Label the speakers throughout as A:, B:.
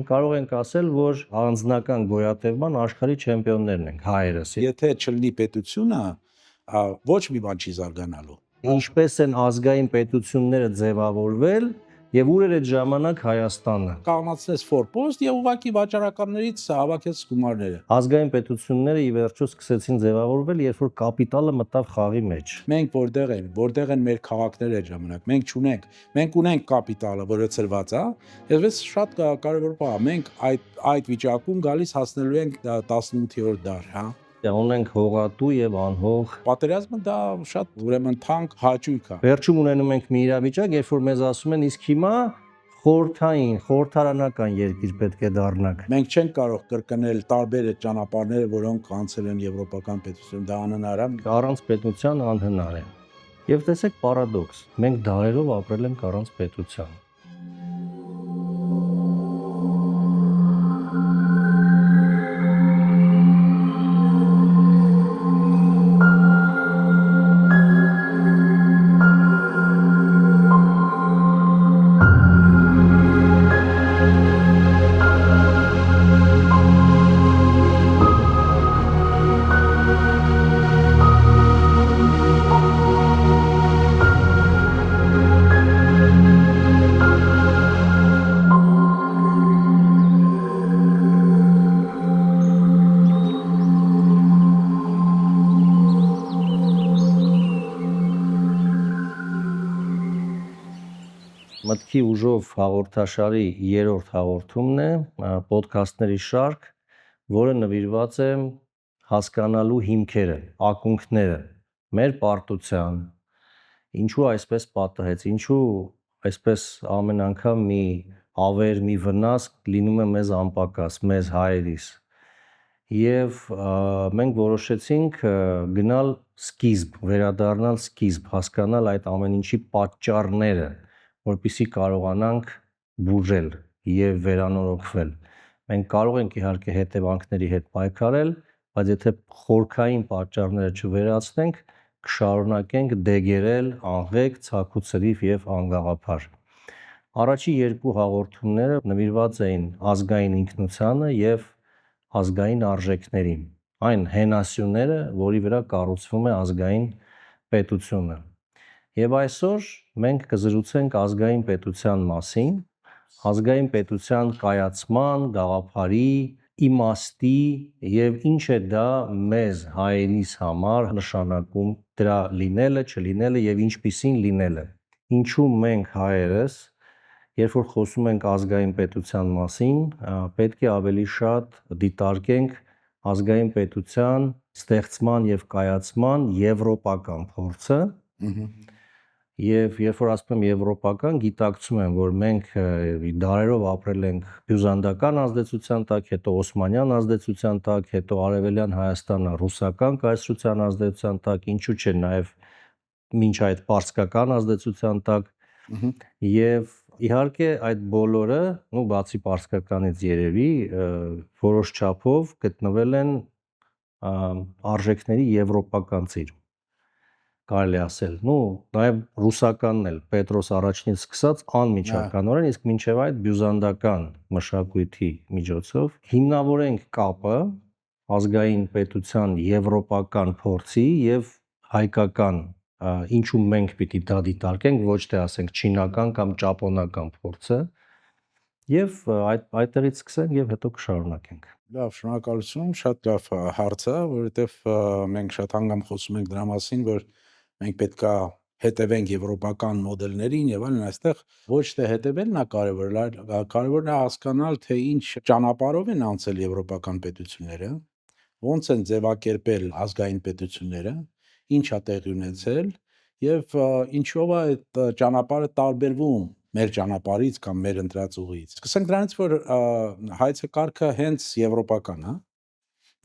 A: Կարող ենք ասել, որ առանձնական գոյատևման աշխարհի չեմպիոններն ենք հայերս։
B: Եթե չլինի պետությունը, ոչ մի բան չի զարգանալու։
A: Ինչպես են ազգային պետությունները ձևավորվել եւ ուր էր այդ ժամանակ Հայաստանը։
B: Կանացնես ֆորպոստ եւ ուղակի վաճառականներից հավաքեց գումարները։
A: Ազգային պետությունները ի վերջո սկսեցին ձևավորվել, երբ որ կապիտալը մտավ խաղի մեջ։
B: Մենք որտեղ են մեր քաղաքները այդ ժամանակ։ Մենք ունենք կապիտալը, որը ծրված է, եւ այս շատ կարեւոր բան է։ Մենք այդ վիճակում գալիս հասնելու ենք 18-րդ դար, հա։
A: Ունենք հողատու եւ անհող։
B: Պատերազմը դա շատ ուրեմն թանկ հաճույք է։
A: Վերջում ունենում ենք մի իրավիճակ, երբ որ մեզ ասում են, իսկ հիմա խորհրդարանական երկիր պետք է դառնանք։
B: Մենք չենք կարող կրկնել տարբեր ճանապարհները, որոնք անցել են եվրոպական պետություն, դա անհնար է։
A: Առանց պետության անհնար է։ Եվ տեսեք պարադոքս, մենք դարերով ապրել ենք առանց պետության։ Մտքի ուժով հաղորդաշարի 3-րդ հաղորդումն է, ոդքասթների շարք, որը նվիրված է հասկանալու հիմքերը, ակունքները մեր պարտության, ինչու այսպես պատահեց, ինչու այսպես ամեն անգամ մի ավեր, մի վնաս լինում է մեզ անպակաս, մեզ հայերիս։ Եվ մենք որոշեցինք գնալ սկիզբ, վերադառնալ սկիզբ, հասկանալ այդ ամեն ինչի պատճառները, որպեսզի կարողանանք բուժել եւ վերանորոգվել։ Մենք կարող ենք իհարկե հետևանքների հետ պայքարել, բայց եթե խորքային պատճառները չվերացնենք, կշարունակենք դեգերել աղեկ, ցաքուցրիվ եւ անգաղափար։ Առաջի երկու հաղորդումները նվիրված էին ազգային ինքնությանը եւ ազգային արժեքներին, այն հենասյուները, որի վրա կառուցվում է ազգային պետությունը։ Եվ այսօր մենք կզրուցենք ազգային պետության մասին, ազգային պետության կայացման, գաղափարի, իմաստի եւ ինչ է դա մեզ հայերիս համար նշանակում, դրա լինելը, չլինելը եւ ինչպիսին լինելը։ Ինչու մենք հայերս, երբ որ խոսում ենք ազգային պետության մասին, պետք է ավելի շատ դիտարկենք ազգային պետության ստեղծման եւ կայացման եվրոպական փորձը։ Եվ երբ որ ասում եմ եվրոպական, գիտակցում եմ, որ մենք դարերով ապրել ենք բյուզանդական ազդեցության տակ, հետո օսմանյան ազդեցության տակ, հետո արևելյան Հայաստանը ռուսական կայսրության ազդեցության տակ, ինչու՞ չէ նաև մինչ այդ պարսկական ազդեցության տակ։ Եվ իհարկե այդ բոլորը, բացի պարսկականից երևի, որոշ չափով գտնվել են արժեքների եվրոպական ծիրում, կարելի ասել, նաև ռուսականն էլ Պետրոս առաջինից սկսած անմիջականորեն, իսկ մինչև այդ բյուզանդական մշակույթի միջոցով հիմնավորենք կապը ազգային պետության եվրոպական փորձի եւ հայկական, ինչու մենք պիտի դա դիտարկենք, ոչ թե ասենք չինական կամ ճապոնական փորձը, եւ այդտեղից սկսենք եւ հետո կշարունակենք։
B: Լավ, շնորհակալություն, շատ լավ հարց է, որովհետեւ մենք շատ անգամ խոսում ենք դրա մասին, որ մենք պետքա հետևենք եվրոպական մոդելներին եւ այլն, այստեղ ոչ թե հետևելն է կարեւորը, այլ կարեւորն է հասկանալ, թե ինչ ճանապարհով են անցել եվրոպական պետությունները, ոնց են ձևակերպել ազգային պետությունները, ինչ է տեղի ունեցել եւ ինչով է այդ ճանապարհը տարբերվում մեր ճանապարհից կամ մեր ընտրած ուղիից։ Սկսենք դրանից, որ հայեցակարգը հենց եվրոպական է,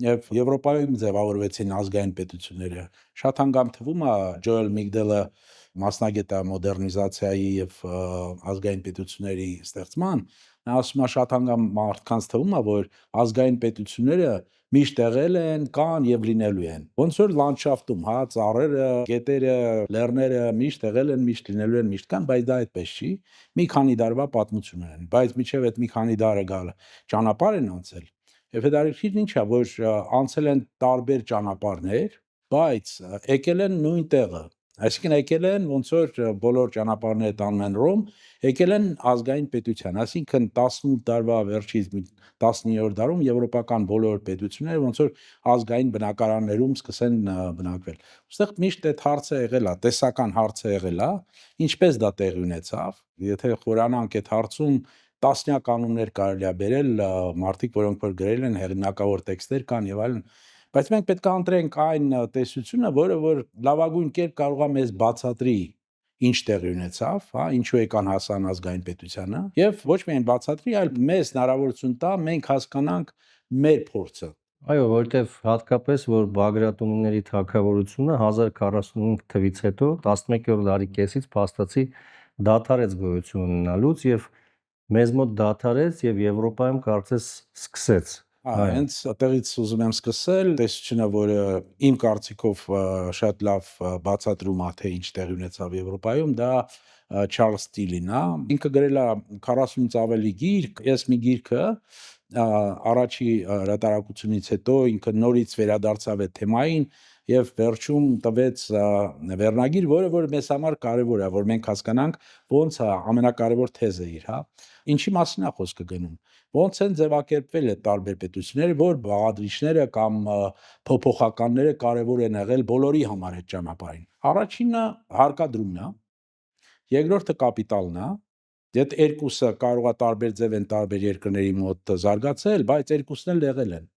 B: եւ Եվրոպայում ձևավորվեցին ազգային պետությունները։ Շատ անգամ թվում է Ջոել Միգդելը մասնագետ է մոդեռնիզացիայի եւ ազգային պետությունների ստեղծման, նա ասում է շատ անգամ մարդկանց թվում է, որ ազգային պետությունները միշտ եղել են, կան եւ լինելու են։ Ոնց որ լանդշաֆտում, հա, ծառերը, գետերը, լեռները միշտ եղել են, միշտ լինելու են, միշտ կան, բայց դա այդպես չի։ Մի քանի դարվա պատմություն ունեն, բայց միջև այդ մի քանի դարը գալը ճանապարհ են անցել։ Եվ հետարքիրն ինչ է, որ անցել են տարբեր ճանապարհներ, բայց եկել են նույն տեղը։ Այսինքն եկել են ոնց որ բոլոր ճանապարհները տանում են Ռոմ, եկել են ազգային պետության, այսինքն 18 դարվա վերջից 19-րդ դարում եվրոպական բոլոր պետությունները ոնց որ ազգային բնակարաններում սկսեն բնակվել։ Ոստեղ միշտ այդ հարցը եղել է, տեսական հարցը եղել է, ինչպես դա տեղի ունեցավ։ Եթե խորանանք այդ հարցում տասնյակ կանոններ կարելի է բերել, մարդիկ, որոնք որ գրել են, հեղինակավոր տեքստեր կան եւ այլն, բայց մենք պետք է ընտրենք այն տեսությունը, որը որ լավագույն կերպ կարող է մեզ բացատրի ինչ տեղի ունեցավ, հա, ինչու եկան հասան ազգային պետությանը, եւ ոչ միայն բացատրի, այլ մեզ հնարավորություն տա մենք հասկանանք մեր փորձը։
A: Այո, որովհետև հատկապես որ Բագրատունիների թագավորությունը 1045 թվից հետո 11-րդ դարի կեսից փաստացի դադարեց գոյություն ունենալուց եւ մեզ մոտ դադարեց եւ Եվրոպայում կարծես սկսեց։
B: Հենց այդտեղից ուզում եմ սկսել տեսությունը, որը իմ կարծիքով շատ լավ բացատրում է, թե ինչ տեղի ունեցավ Եվրոպայում, դա Չարլզ Ստիլին է։ Ինքը գրել է 40-ից ավելի գիրք, ես մի գիրքը առաջի հրատարակությունից հետո ինքը նորից վերադարձավ այդ թեմային եւ վերջում տվեց վերնագիր, որը մեզ համար կարեւոր է, որ մենք հասկանանք ոնց է ամենակարևոր թեզը իր, հա։ Ինչի մասին է խոսքը գնում։ Ոնց են ձևակերպվել այդ տարբեր պետությունները, որ բաղադրիչները կամ փոփոխականները կարևոր են եղել բոլորի համար այդ ճանապարհին։ Առաջինը հարկադրումն է, երկրորդը կապիտալն է։ Այդ երկուսը կարող է տարբեր ձև են տարբեր երկրների մոտ զարգացել, բայց երկուսն էլ եղել են։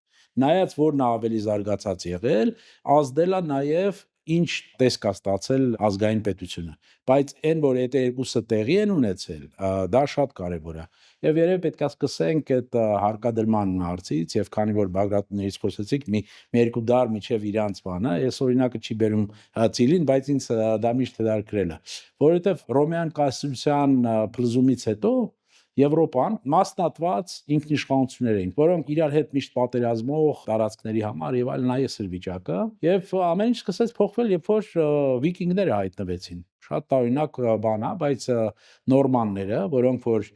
B: Նայած որն է ավելի զարգացած եղել, ազդել է նաև ինչ տեսք է ստացել ազգային պետությունը, բայց այն որ այդ երկուսը տեղի են ունեցել, դա շատ կարևոր է։ Եվ երևի պետք է սկսենք այդ հարկադրման հարցից, եւ քանի որ Բագրատներից խոսեցիք, մի երկու դար միջև իրանց բանը, ես օրինակը չի բերում Ծիլին, բայց ինձ դա միշտ հետաքրքրել է, որովհետեւ Ռոմեական կայսրության փլուզումից հետո Եվրոպան մասնատված ինքնիշխանություններ էին, որոնք իրար հետ միշտ պատերազմող տարածքների համար եւ այլն այս էր վիճակը, եւ ամեն ինչ սկսեց փոխվել, երբ որ վիկինգները հայտնվեցին։ Շատ տարօրինակ բան է, բայց նորմանները, որոնք որ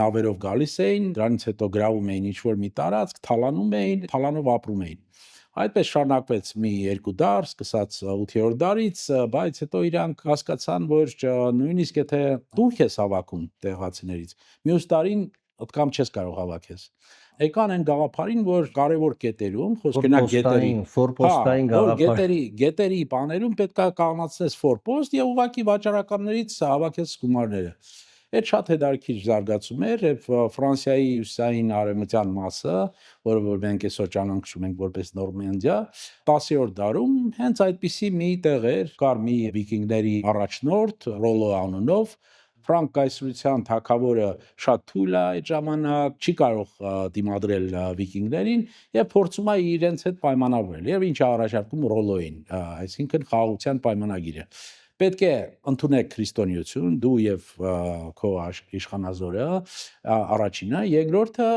B: նավերով գալիս էին, դրանից հետո գրավում էին ինչ-որ մի տարածք, թալանում էին, թալանով ապրում էին։ Այդպես շարունակվեց մի երկու դար, սկսած 8-րդ դարից, բայց հետո իրանք հասկացան, որ նույնիսկ եթե դուրք ես հավաքում տեղացիներից, մյուս տարին այդքան չես կարող հավաքես։ Եկան այն գաղափարին, որ կարևոր կետերում, խոսքերնակ գետերի,
A: ֆորպոստային գաղափար,
B: գետերի բաներում պետք է կանոնացնես ֆորպոստ եւ ուղղակի վաճառականներից հավաքես գումարները։ Այդ շատ հետաքրքիր զարգացում էր եւ Ֆրանսիայի հյուսիսային արևմտյան մասը, որը որ մենք այսօր ճանաչում ենք որպես Նորմանդիա, 10-րդ դարում հենց այդպիսի մի տեղ էր, կար մի վիկինգների առաջնորդ Ռոլո անունով, Ֆրանկ կայսրության թագավորը շատ թույլ է այդ ժամանակ, չի կարող դիմադրել վիկինգներին եւ փորձում է իրենց հետ պայմանավորել։ Եվ ինչ է առաջարկում Ռոլոին, այսինքն խաղաղության պայմանագիրը։ Պետք է ընդունեք քրիստոնեություն, դու եւ քո իշխանազորը, առաջինը, երկրորդը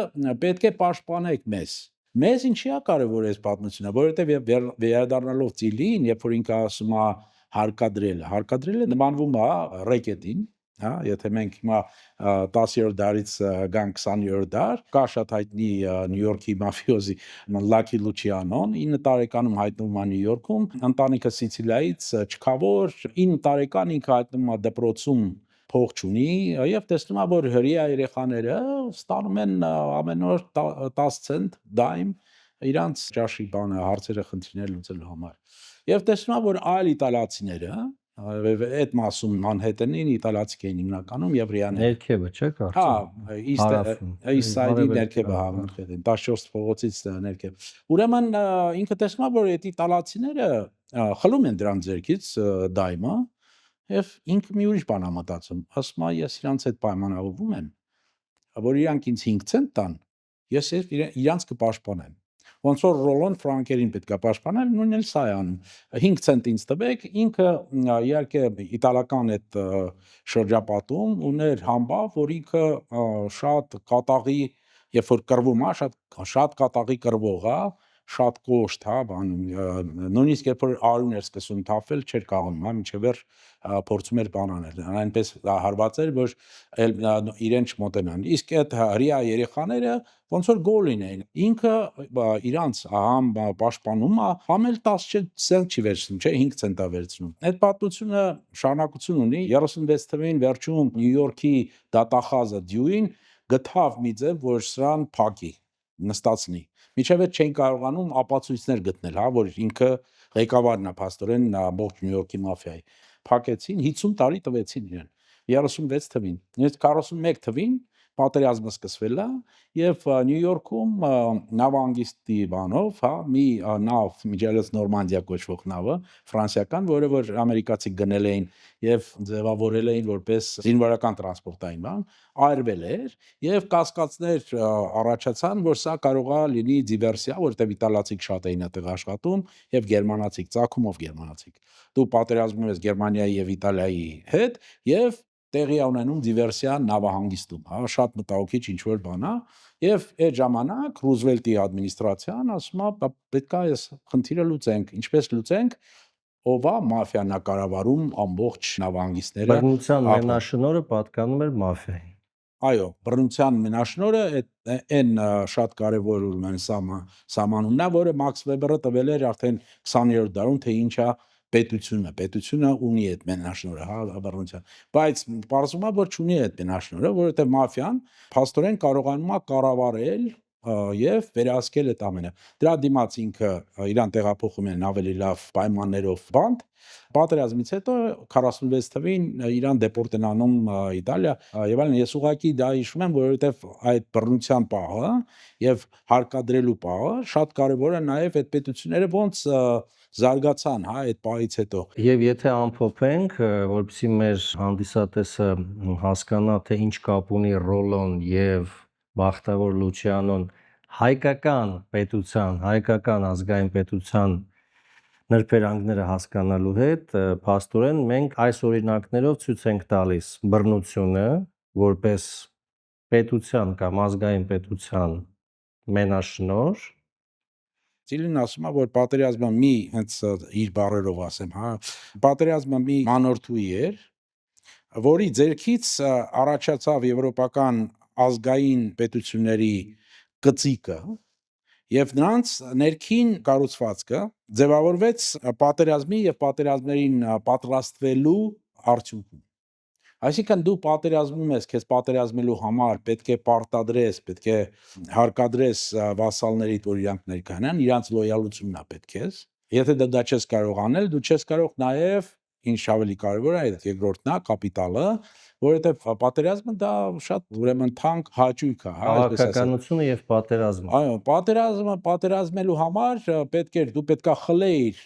B: պետք է պաշտպանեք մեզ։ Մեզ ինչի է կարևոր այս պատմությունը, որովհետեւ վերադառնալով Ծիլին, երբ որ ինքը ասում է հարկադրելը նմանվում է ռեկետին, հա, եթե մենք հիմա 10-րդ դարից գանք 20-րդ դար, կա շատ հայտնի Նյու Յորքի մաֆիոզի Լակի Լուչիանոն, 9 տարեկանում հայտնվում է Նյու Յորքում, ընտանիքը Սիցիլիայից, չքավոր, 9 տարեկան ինքը հայտնվում է դպրոցում, փող չունի եւ տեսնում է, որ հրեա երեխաները ստանում են ամեն օր 10 ցենտ, դայմ իրանց ճաշի բանը, հարցերը, խնդիրները լուծելու համար։ Եւ տեսնում է, որ այլ իտալացիները այդ մասում Մանհեթենին իտալացիք էին հիմնականում եւ հրեաները։
A: ներքևը, չէ՞ կարծում։
B: Հա, East Side-ի ներքևը Մանհեթեն, 14 փողոցից ներքև։ Ուրեմն ինքը տեսնում է, որ այդ իտալացիները խլում են դրան ձեռքից դայմը եւ ինքը մի ուրիշ բան է մտածում։ Ասում է, ես իրանց հետ պայմանավորվում եմ, որ իրանք ինձ 5 ցենտ տան, ես իրանց կպաշտպանեմ։ Ոնց որ ռոլոն ֆրանկերին պետք է պաշտպանել, նույնն էլ սա է անում։ 5 ցենտ ինձ տվեք, ինքը իհարկե իտալական այդ շրջապատում ուներ համբավ, որ ինքը շատ կատաղի, երբ որ կռվում է, շատ կատաղի կռվող է, շատ կոշտ, հա, բան, նույնիսկ երբ որ արյուն էր սկսում թափվել, չէր կարողանում, հա, մինչև վերջ փորձում էր բան անել, այնպես հարված էր, որ իրեն չմոտենան։ Իսկ այդ հրեա երեխաները ոնց որ գոլ լինեին, ինքը իրանց համ պաշտպանում է, համ էլ 10 ցենտ չի վերցնում, չէ, 5 ցենտ է վերցնում։ Այդ պատմությունը շարունակություն ունի, 36 թվականին վերջում Նյու Յորքի դատախազը Դյուին գտավ մի ձև, որ սրան փակի, նստացնի։ Միջև այդ չէին կարողանում ապացույցներ գտնել, հա, որ ինքը ղեկավարն է փաստորեն ամբողջ Նյու Յորքի մաֆիայի։ Փակեցին, 50 տարի տվեցին իրեն։ 36 թվին։ Իսկ 41 թվին պատերազմը սկսվել է եւ Նյու Յորքում նավահանգիստի բանով, հա, մի նավ Միջելից Նորմանդիա կոչվող նավը, ֆրանսիական, որը որ ամերիկացի գնել էին եւ ձևավորել էին որպես զինվորական տրանսպորտային բան, այրվել էր եւ կասկածներ առաջացան, որ սա կարող է լինի դիվերսիա, որտեղ իտալացիք շատ էին այդտեղ աշխատում եւ գերմանացիք, ցակումով գերմանացիք։ Դու պատերազմում ես Գերմանիայի եւ Իտալիայի հետ եւ տեղի ունենում դիվերսիա նավահանգիստում, հա, շատ մտահոգիչ ինչ որ բան է, եւ այդ ժամանակ Ռուզվելտի ադմինիստրացիան ասում է, պետք է այս խնդիրը լուծենք, ինչպես լուծենք, ով է մաֆիան է կառավարում ամբողջ նավահանգիստները։
A: Բռնության մենաշնորհը պատկանում էր մաֆիային։
B: Այո, բռնության մենաշնորհը այն շատ կարևոր ուրեմն սահմանումն է, որը Մաքս Վեբերը տվել էր արդեն 20-րդ դարում, թե ինչա պետությունը ունի այդ մենաշնորհը, հա, բռնության, բայց պարզվում է, որ չունի այդ մենաշնորհը, որովհետև մաֆիան փաստորեն կարողանում է կառավարել եւ վերահսկել այդ ամենը։ Դրա դիմաց ինքը իրան տեղափոխում են ավելի լավ պայմաններով բանդ։ Պատերազմից հետո 46 թվին իրան դեպորտ են անում Իտալիա եւ այլն։ Ես ուղղակի դա հիշում եմ, որովհետեւ այդ բռնության պահը եւ հարկադրելու պահը շատ կարեւոր է նաեւ այդ պետությունները ոնց զարգացան, հա, այդ պահից հետո։
A: Եվ եթե ամփոփենք, որպեսզի մեր հանդիսատեսը հասկանա, թե ինչ կապ ունի Ռոլոն եւ Բախտավոր Լուչիանոն հայկական պետության, հայկական ազգային պետության նրբերանգները հասկանալու հետ, փաստորեն մենք այս օրինակներով ցույց ենք տալիս բռնությունը որպես պետության կամ ազգային պետության մենաշնորհ։
B: Ծիլին ասում է, որ պատերազմը մի հենց իր բառերով ասեմ, հա, պատերազմը մի մանորթուի էր, որի ձեռքից առաջացավ եվրոպական ազգային պետությունների կծիկը եւ նրանց ներքին կառուցվածքը ձևավորվեց պատերազմի եւ պատերազմներին պատրաստվելու արդյունքում։ Այսինքն դու պատերազմում ես, քեզ պատերազմելու համար պետք է պարտադրես, պետք է հարկադրես վասալներիդ, որ իրանք ներկայանան, իրանց լոյալությունն է պետք ես։ Եթե դա չես կարող անել, դու չես կարող նաև, ինչ ավելի կարևոր է, այդ երկրորդն է, կապիտալը, որովհետև պատերազմը դա շատ ուրեմն թանկ հաճույք է, հա, այսպես ասած։
A: Քաղաքականությունը եւ պատերազմը։
B: Այո, պատերազմելու համար դու պետքա խլեիր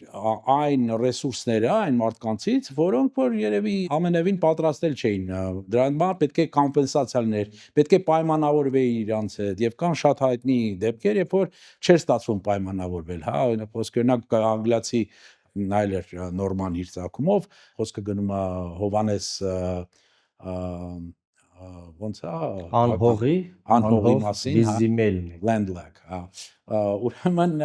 B: այն ռեսուրսները, այն մարդկանցից, որոնք որ երևի ամենևին պատրաստել չէին։ Դրա համար պետք է կոմպենսացիա լիներ, պետք է պայմանավորվեի իրանց հետ, եւ կան շատ հայտնի դեպքեր, երբ որ չէր ստացվում պայմանավորվել, հա, օրինակ անգլիացի նայլեր նորման իր ցակումով, խոսքը գնում է Հովանես ոնց է անհողի մասին,
A: դիզիմելն
B: landlag, հա, ուրեմն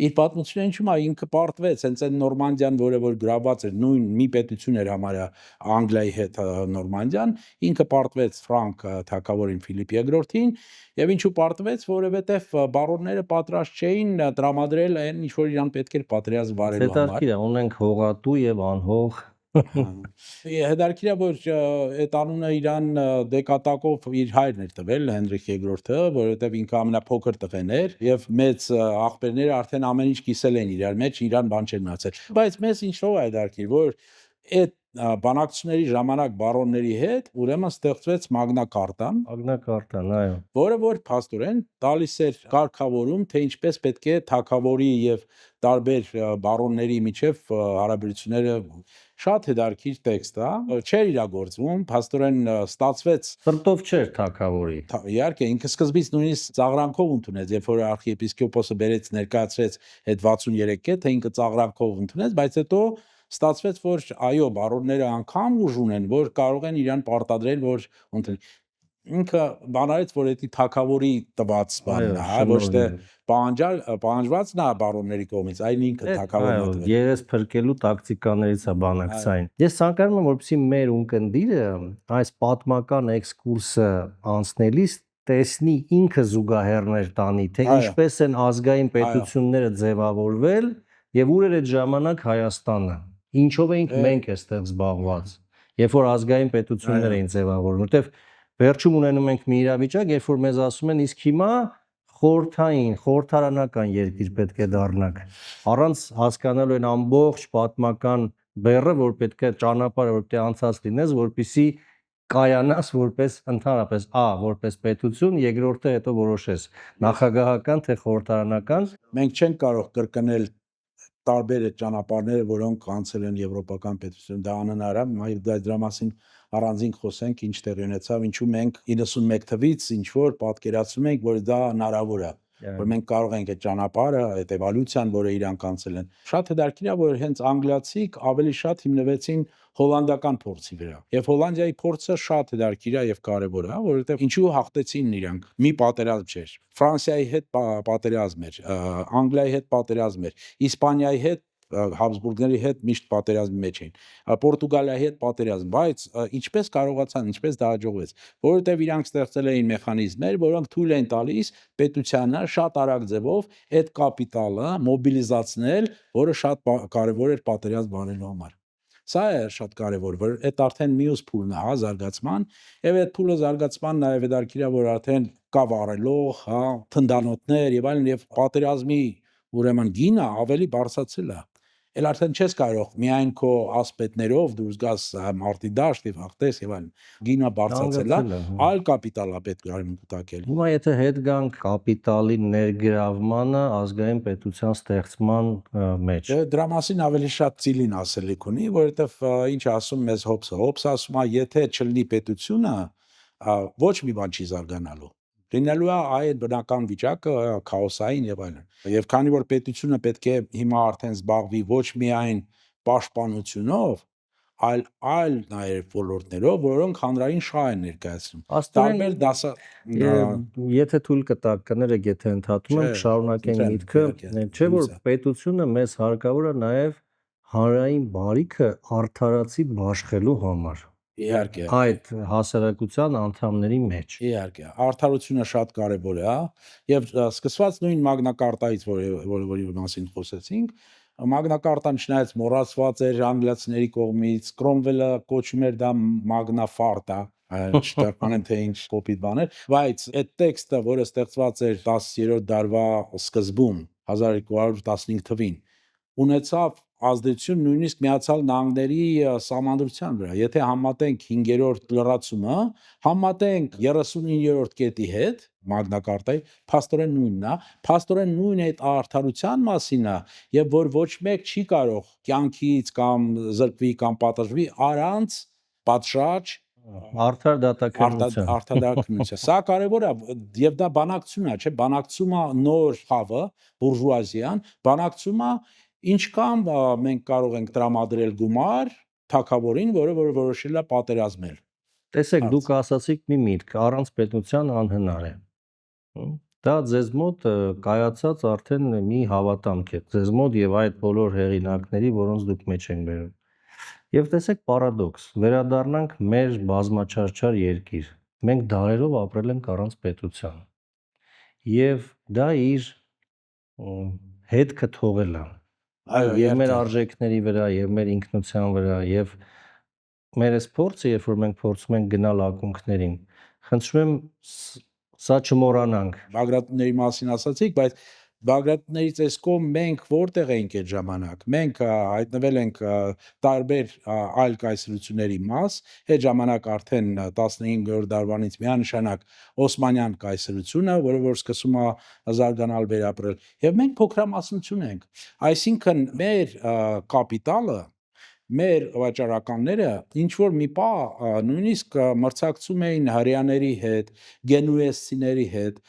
B: իր պատմությունը ինչու՞մ է ինքը պարտվեց, հենց այն Նորմանդիան, որը որ գրաված էր, նույն մի պետություն էր համարյա Անգլիայի հետ Նորմանդիան, ինքը պարտվեց Ֆրանկ թագավորին Ֆիլիպ II-ին, եւ ինչու պարտվեց, որովհետեւ բարոնները պատրաստ չէին տրամադրել այն, ինչ որ իրան պետք էր պատերազմ վարելու համար։
A: Հետարքիր է, ունենք հողատու եւ անհող։
B: Հետարքիր է, որ այդ անունը իրան դեկատակով իր հայրն էր տվել, Հենրիխ II-ը, որովհետև ինքը ամենափոքր տղեն էր եւ մեծ աղբերները արդեն ամեն ինչ կիսել են իրար մեջ, իրան բան չէր մնացել։ Բայց մեզ ինչով է հետարքիր, որ այդ բանակցությունների ժամանակ բարոնների հետ ուրեմն ստեղծվեց Մագնա Կարտան,
A: Magna Carta-ն, այո։
B: որը որ փաստորեն տալիս էր կարգավորում, թե ինչպես պետք է թագավորի եւ տարբեր բարոնների միջև հարաբերությունները շատ հետաքրքիր տեքստ է, չէր իրագործվում, փաստորեն ստացվեց
A: Սրտով չէր թագավորի։
B: իհարկե ինքը սկզբից նույնիսկ ծաղրանքով ընդունեց, երբ որ arczepiskopos-ը բերեց ներկայացրեց այդ 63 կետ, թե ինքը ծաղրանքով ընդունեց, բայց հետո ստացվեց, որ այո, բարոնները անգամ ուժ ունեն, որ կարող են իրան պարտադրել, որ ընդունի։ Ինքը բանարեց, որ դա թագավորի տված բանն է, ոչ թե պահանջված նա բարոնների կողմից, այլ ինքը թագավորն է տվել։
A: Երես փրկելու տակտիկաներից է բանակցային։ Ես ցանկանում եմ, որպեսզի մեր ունկնդիրը այս պատմական էքսկուրսը անցնելիս տեսնի ինքը զուգահեռներ տանի, թե ինչպես են ազգային պետությունները ձևավորվել եւ ուր էր այդ ժամանակ Հայաստանը։ Ինչով էինք մենք այստեղ զբաղված, երբ որ ազգային պետություններ էին ձևավորվում, որտեվ վերջում ունենում ենք մի իրավիճակ, երբ որ մեզ ասում են իսկ հիմա խորհրդարանական երկիր պետք է դառնանք, առանց հասկանալու այն ամբողջ պատմական բեռը, որ պետք է ճանապարհը որ պետք է անցած լինես, որպեսզի կայանաս որպես ընդհանրապես որպես պետություն, երկրորդը հետո որոշես նախագահական թե խորհրդարանական։
B: Մենք չենք կարող կրկնել տարբեր այդ ճանապարհները, որոնք անցել են եվրոպական պետություն, դա անհնար է, դրա մասին առանձին խոսենք, ինչ տեղի ունեցավ, ինչու մենք 91 թվից ինչ որ պատկերացնում ենք, որ դա հնարավոր է, որ մենք կարող ենք այդ ճանապարհը, այդ էվոլյուցիան, որը իրանք անցել են։ Շատ հետաքրքիր է, որ հենց անգլիացիք ավելի շատ հիմնվեցին հոլանդական փորձի վրա։ Եվ Հոլանդիայի փորձը շատ հետաքրքիր է եւ կարեւոր է, որովհետեւ ինչու հաղթեցին իրանք։ Մի պատերազմ չէր։ Ֆրանսիայի հետ պատերազմ էր, Անգլիայի հետ պատերազմ էր, Իսպանիայի հետ Habsburg-ների հետ միշտ պատերազմի մեջ էին, Պորտուգալիայի հետ պատերազմ, բայց ինչպես կարողացան, ինչպես դա հաջողվեց, որովհետև իրանք ստեղծել էին մեխանիզմներ, որոնք թույլ են տալիս պետությանը շատ արագ ձևով այդ կապիտալը մոբիլիզացնել, որը շատ կարևոր էր պատերազմ վարելու համար։ Սա է շատ կարևոր, որ այդ արդեն մյուս փուլն է, զարգացման, եւ այդ փուլը զարգացման նաեւ հետաքրքիր է, որ արդեն կա վառելող, թնդանոթներ եւ այլն, եւ պատերազմի ուրեմն գինը ավելի բարձրացել է։ Էլ արդեն չես կարող միայն քո ասպետներով դուրս գաս մարտի դաշտ եւ հաղթես եւ այլն։ Գինը բարձրացել է, այլ կապիտալ է պետք կուտակել։
A: Հիմա եթե հետ գանք կապիտալի ներգրավմանը ազգային պետության ստեղծման մեջ։
B: Դրա մասին ավելի շատ ծիլին ասելիք ունի, որովհետեւ ինչ ասում մեզ Հոբսը։ Հոբսը ասում է, եթե չլինի պետությունը, ոչ մի բան չի զարգանալու։ Լինելու է այդ բնական վիճակը քաոսային եւ այլն։ Եվ քանի որ պետությունը պետք է հիմա արդեն զբաղվի ոչ միայն պաշտպանությունով, այլ նաեւ ոլորտներով, որոնք հանրային շահ են ներկայացնում։ Տարբեր դասա
A: եթե թույլ կտակ կներեք, եթե ընդհատում եմ, շարունակենք միտքը, չէ՞ որ պետությունը մեզ հարկավոր է նաեւ հանրային բարիքը արդարացի բաշխելու համար։
B: Իհարկե
A: այդ հասարակության անդամների մեջ։
B: Իհարկե, արդարությունը շատ կարևոր է, եւ սկսված նույն Մագնա Կարտայից, որի մասին խոսեցինք, Մագնա Կարտան չնայած մոռացված էր անգլիացիների կողմից, Կրոմվելը կոչում էր դա Մագնա Ֆարտա, չտարբանեմ թե ինչ կոպիտ բան էր, բայց այդ տեքստը, որը ստեղծված էր 10-րդ դարվա սկզբում, 1215 թվին, ունեցավ ազդեցություն նույնիսկ Միացյալ Նահանգների սահմանադրության վրա։ Եթե համատենք 5-րդ լրացումը, համատենք 39-րդ կետի հետ, Մագնա Կարտայի, փաստորեն նույնն է, փաստորեն նույն այդ արդարության մասին է, եւ որ ոչ մեկ չի կարող կյանքից կամ զրկվի կամ պատժվի առանց պատշաճ
A: արդար դատաքննության։
B: Սա կարևոր է եւ դա բանակցություն է, չէ՞, բանակցումը նոր խավը, բուրժուազիան, բանակցումը ինչքան մենք կարող ենք տրամադրել գումար թագավորին, որը որոշել է պատերազմել։
A: Տեսեք, դուք ասացիք մի միտք, առանց պետության անհնար է։ Դա ձեզ մոտ կայացած արդեն մի հավատամք է, ձեզ մոտ եւ այդ բոլոր հեղինակների, որոնց դուք մեջ եք բերում։ Եվ տեսեք պարադոքս, վերադառնանք մեր բազմաչարչար երկիր։ Մենք դարերով ապրել ենք առանց պետության։ Եվ դա իր հետքը թողել է։ Եվ մեր արժեքների վրա, եւ մեր ինքնության վրա, եւ մեր այս փորձը, երբ որ մենք փորձում ենք գնալ ակունքներին, խնդրում եմ սա չմոռանանք։
B: Բագրատների մասին ասացիք, բայց Բաղրատներից այս կողմ մենք որտեղ ենք այդ ժամանակ։ Մենք հայտնվել ենք տարբեր այլ կայսրությունների մաս, այդ ժամանակ արդեն 15-րդ դարվանից միանշանակ Օսմանյան կայսրությունը, որը որ սկսում է զարգանալ վերապրել, եւ մենք փոքրամասնություն ենք։ Այսինքն մեր կապիտալը մեր վաճառականները ինչ որ մի պահ նույնիսկ մրցակցում էին հրեաների հետ, գենուեսցիների հետ,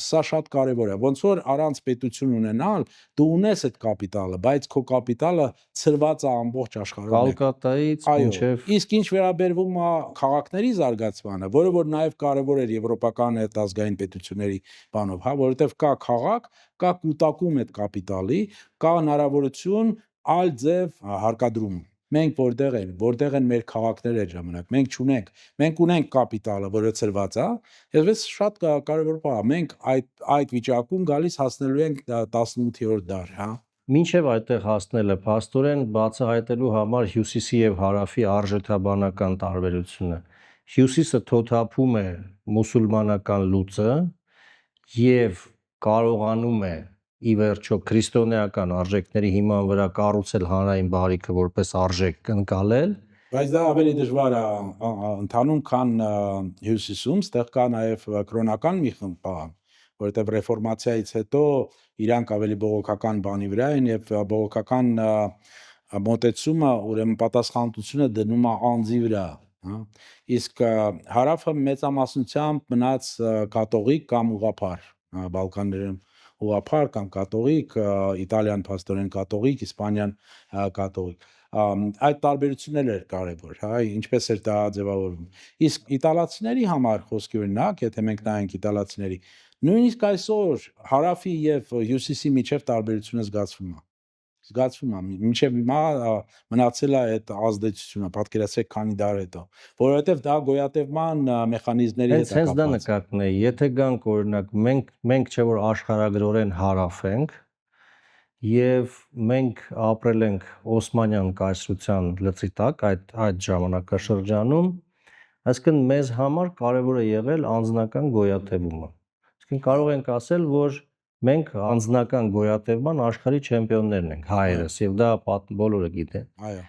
B: սա շատ կարևոր է։ Ոնց որ առանց պետություն ունենալ, դու ունես այդ կապիտալը, բայց քո կապիտալը ծրված է ամբողջ աշխարհում։
A: Կալկատայից մինչև
B: Իսկ ինչ վերաբերվում է քաղաքների զարգացմանը, որը որ նաև կարևոր էր եվրոպական այդ ազգային պետությունների բանով, հա, որովհետև կա քաղաք, կա կուտակում այդ կապիտալի, կա հնարավորություն այլ ձև հարկադրում։ Մենք որտեղ են մեր քաղաքները այդ ժամանակ։ Մենք չունենք։ Մենք ունենք կապիտալը, որը ծրված է, եւ այս շատ կարևոր բան է։ Մենք այդ վիճակում գալիս հասնելու ենք 18-րդ դար, հա։
A: մինչև այդտեղ հասնելը փաստորեն բացահայտելու համար հյուսիսի եւ հարավի արժեթաբանական տարբերությունը։ Հյուսիսը թոթափում է մուսուլմանական լուծը եւ կարողանում է ի վերջո քրիստոնեական արժեքների հիման վրա կառուցել հանրային բարիքը որպես արժեք ընկալել,
B: բայց դա ավելի դժվար է ընդհանուր քան հյուսիսում, ստեղ կա նաև կրոնական մի խմբ, որովհետև ռեֆորմացիայից հետո իրանք ավելի բողոքական բանի վրա են եւ բողոքական մոտեցումը, ուրեմն պատասխանատվությունը դնում է անձի վրա, հա։ Իսկ հարավը մեծամասնությամբ մնաց կաթողիկ կամ ուղղափառ, Բալկաններում ուղղափառ կամ կաթողիկ, Իտալիան փաստորեն կաթողիկ, Իսպանիան կաթողիկ։ Այդ տարբերությունն էր կարևոր, հա, ինչպես էր դա ձևավորվում։ Իսկ իտալացիների համար խոսքի օրինակ, եթե մենք նայենք իտալացիների, նույնիսկ այսօր հարավի եւ հյուսիսի միջև տարբերությունը զգացվում է։ Մինչև հիմա մնացել է այդ ազդեցությունը, պատկերացրեք քանի դար հետո, որովհետև դա գոյատևման մեխանիզմների հետ է կապված։
A: Հենց դա նկատն է, եթե գանք օրինակ մենք չէ որ աշխարհագրորեն հարավ ենք եւ մենք ապրել ենք Օսմանյան կայսրության լծի տակ այդ ժամանակաշրջանում, այսինքն մեզ համար կարևոր է եղել անձնական գոյատևումը։ Այսինքն կարող ենք ասել, որ մենք անձնական գոյատևման աշխարհի չեմպիոններն ենք, հայերս, եւ դա բոլորը գիտեն։
B: Այո։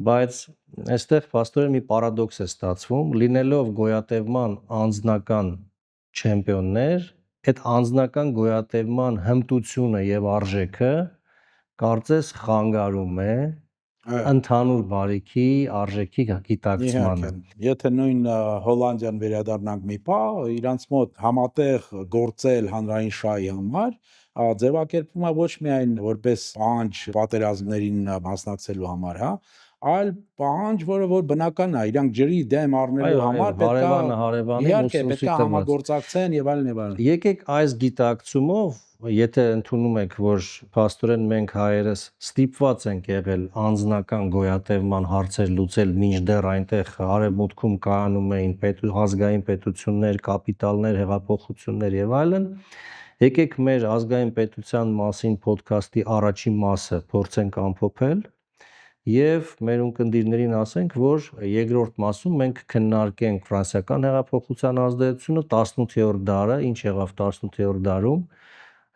A: Բայց այստեղ փաստորեն մի պարադոքս է ստացվում, լինելով գոյատևման անձնական չեմպիոններ, այդ անձնական գոյատևման հմտությունը եւ արժեքը կարծես խանգարում է ընդհանուր բարիքի արժեքի գիտակցմանը։
B: Եթե նույն Հոլանդիան վերադառնանք մի պահ, իրանց մոտ համատեղ գործել հանրային շահի համար ձևակերպվում է ոչ միայն որպես պահանջ պատերազմներին մասնակցելու համար, հա, այլ պահանջ, որը որ բնական է, իրանք ջրի դեմ առնելու համար պետք է համագործակցեն եւ այլն եւ այլն։
A: Եկեք այս գիտակցումով, եթե ընդունում եք, որ փաստորեն մենք հայերս ստիպված ենք եղել անձնական գոյատևման հարցեր լուծել, մինչդեռ այնտեղ արևմուտքում կայանում էին ազգային պետություններ, կապիտալներ, հեղափոխություններ եւ այլն, եկեք մեր ազգային պետության մասին ոդքասթի առաջին մասը փորձենք ամփոփել եւ մեր ունկնդիրներին ասենք, որ երկրորդ մասում մենք քննարկենք ֆրանսիական հեղափոխության ազդեցությունը 18-րդ դարը, ինչ եղավ 18-րդ դարում,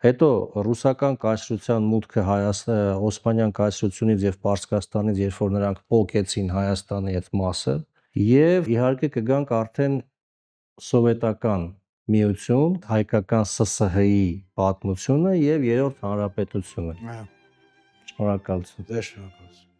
A: հետո ռուսական կայսրության մուտքը Օսմանյան կայսրությունից եւ Պարսկաստանից, երբ որ նրանք պոկեցին Հայաստանի այդ մասը, եւ իհարկե կգանք արդեն սովետական միություն, հայկական ՍՍՀ-ի պատմությունը եւ երրորդ հանրապետությունը։
B: Այո։
A: Շնորհակալություն։
B: Դե շնորհակալություն։